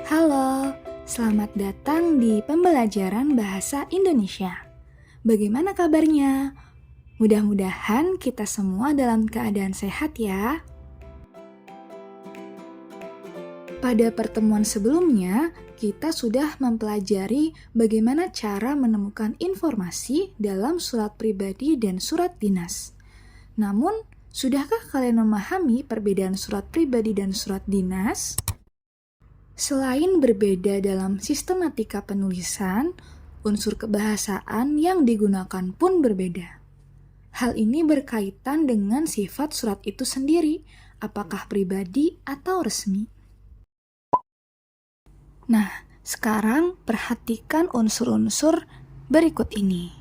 Halo, selamat datang di pembelajaran bahasa Indonesia. Bagaimana kabarnya? Mudah-mudahan kita semua dalam keadaan sehat ya. Pada pertemuan sebelumnya, kita sudah mempelajari bagaimana cara menemukan informasi dalam surat pribadi dan surat dinas. Namun, sudahkah kalian memahami perbedaan surat pribadi dan surat dinas? Selain berbeda dalam sistematika penulisan, unsur kebahasaan yang digunakan pun berbeda. Hal ini berkaitan dengan sifat surat itu sendiri, apakah pribadi atau resmi. Nah, sekarang perhatikan unsur-unsur berikut ini.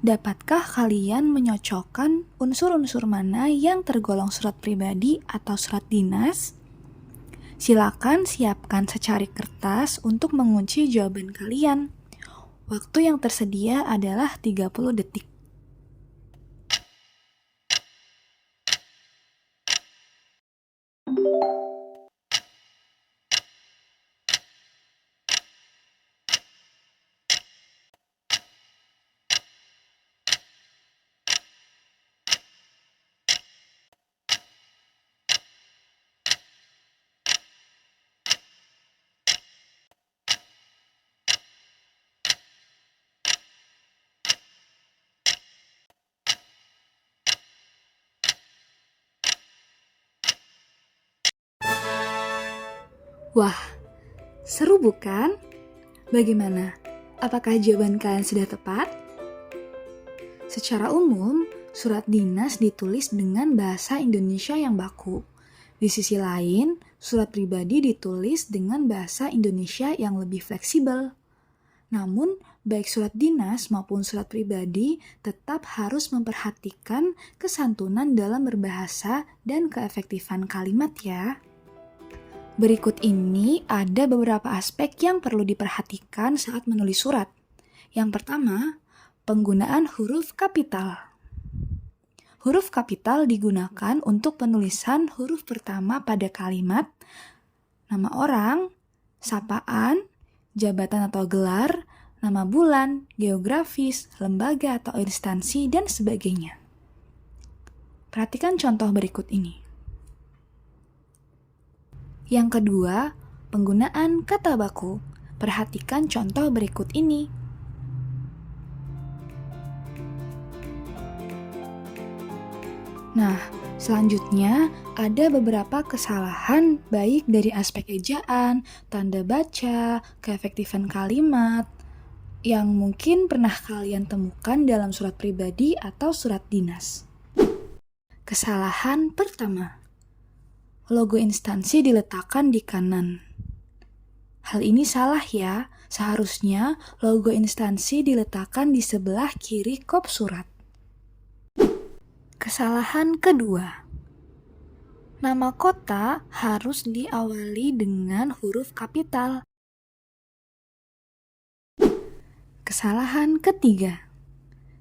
Dapatkah kalian menyocokkan unsur-unsur mana yang tergolong surat pribadi atau surat dinas? Silakan siapkan secari kertas untuk mengunci jawaban kalian. Waktu yang tersedia adalah 30 detik. Wah, seru bukan? Bagaimana? Apakah jawaban kalian sudah tepat? Secara umum, surat dinas ditulis dengan bahasa Indonesia yang baku. Di sisi lain, surat pribadi ditulis dengan bahasa Indonesia yang lebih fleksibel. Namun, baik surat dinas maupun surat pribadi tetap harus memperhatikan kesantunan dalam berbahasa dan keefektifan kalimat ya. Berikut ini ada beberapa aspek yang perlu diperhatikan saat menulis surat. Yang pertama, penggunaan huruf kapital. Huruf kapital digunakan untuk penulisan huruf pertama pada kalimat, nama orang, sapaan, jabatan atau gelar, nama bulan, geografis, lembaga atau instansi, dan sebagainya. Perhatikan contoh berikut ini. Yang kedua, penggunaan kata baku. Perhatikan contoh berikut ini. Nah, selanjutnya ada beberapa kesalahan baik dari aspek ejaan, tanda baca, keefektifan kalimat, yang mungkin pernah kalian temukan dalam surat pribadi atau surat dinas. Kesalahan pertama, logo instansi diletakkan di kanan. Hal ini salah ya, seharusnya logo instansi diletakkan di sebelah kiri kop surat. Kesalahan kedua, nama kota harus diawali dengan huruf kapital. Kesalahan ketiga,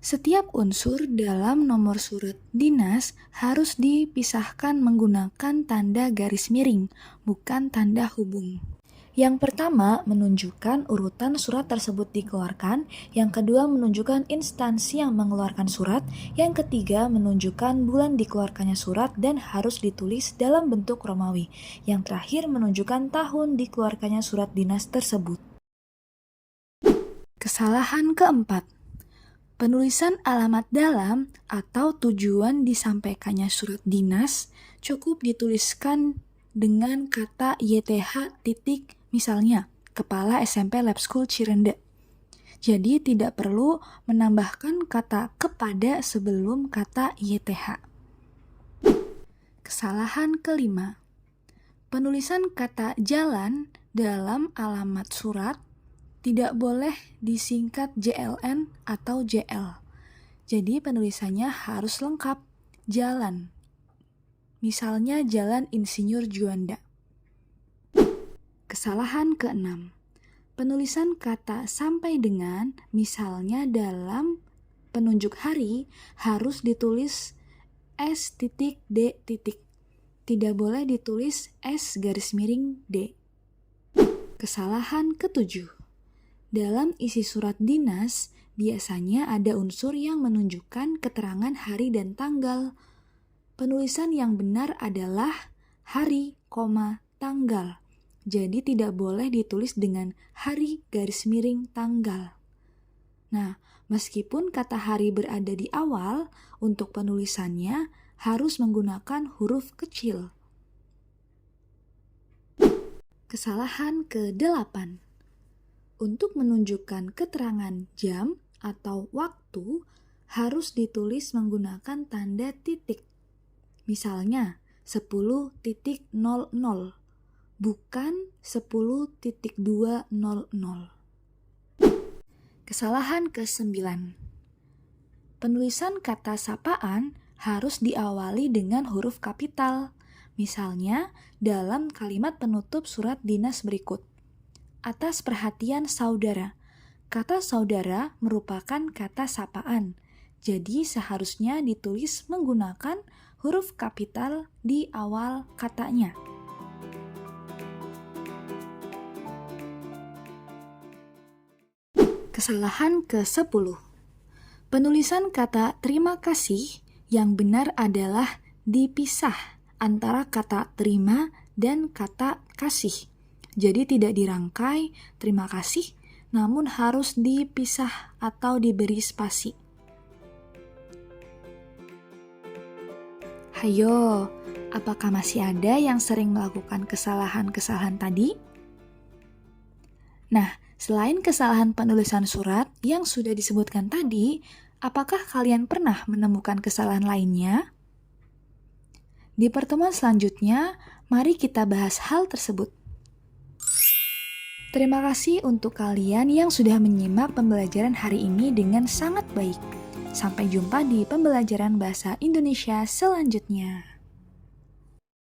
setiap unsur dalam nomor surat dinas harus dipisahkan menggunakan tanda garis miring, bukan tanda hubung. Yang pertama menunjukkan urutan surat tersebut dikeluarkan, yang kedua menunjukkan instansi yang mengeluarkan surat, yang ketiga menunjukkan bulan dikeluarkannya surat dan harus ditulis dalam bentuk Romawi, yang terakhir menunjukkan tahun dikeluarkannya surat dinas tersebut. Kesalahan keempat, penulisan alamat dalam atau tujuan disampaikannya surat dinas cukup dituliskan dengan kata YTH titik, misalnya Kepala SMP Lab School Cirende. Jadi tidak perlu menambahkan kata kepada sebelum kata YTH. Kesalahan kelima, penulisan kata jalan dalam alamat surat tidak boleh disingkat JLN atau JL. Jadi penulisannya harus lengkap, jalan. Misalnya Jalan Insinyur Juanda. Kesalahan keenam, penulisan kata sampai dengan, misalnya dalam penunjuk hari, harus ditulis S.D. Tidak boleh ditulis S garis miring D. Kesalahan ketujuh. Dalam isi surat dinas, biasanya ada unsur yang menunjukkan keterangan hari dan tanggal. Penulisan yang benar adalah hari, tanggal. Jadi tidak boleh ditulis dengan hari garis miring tanggal. Nah, meskipun kata hari berada di awal, untuk penulisannya harus menggunakan huruf kecil. Kesalahan ke-8. Untuk menunjukkan keterangan jam atau waktu harus ditulis menggunakan tanda titik. Misalnya 10.00 bukan 10.200. Kesalahan ke-9. Penulisan kata sapaan harus diawali dengan huruf kapital. Misalnya dalam kalimat penutup surat dinas berikut. Atas perhatian saudara. Kata saudara merupakan kata sapaan. Jadi seharusnya ditulis menggunakan huruf kapital di awal katanya. Kesalahan ke-10. Penulisan kata terima kasih yang benar adalah dipisah antara kata terima dan kata kasih. Jadi tidak dirangkai terima kasih, namun harus dipisah atau diberi spasi. Hayo, apakah masih ada yang sering melakukan kesalahan-kesalahan tadi? Nah, selain kesalahan penulisan surat yang sudah disebutkan tadi, apakah kalian pernah menemukan kesalahan lainnya? Di pertemuan selanjutnya, mari kita bahas hal tersebut. Terima kasih untuk kalian yang sudah menyimak pembelajaran hari ini dengan sangat baik. Sampai jumpa di pembelajaran bahasa Indonesia selanjutnya.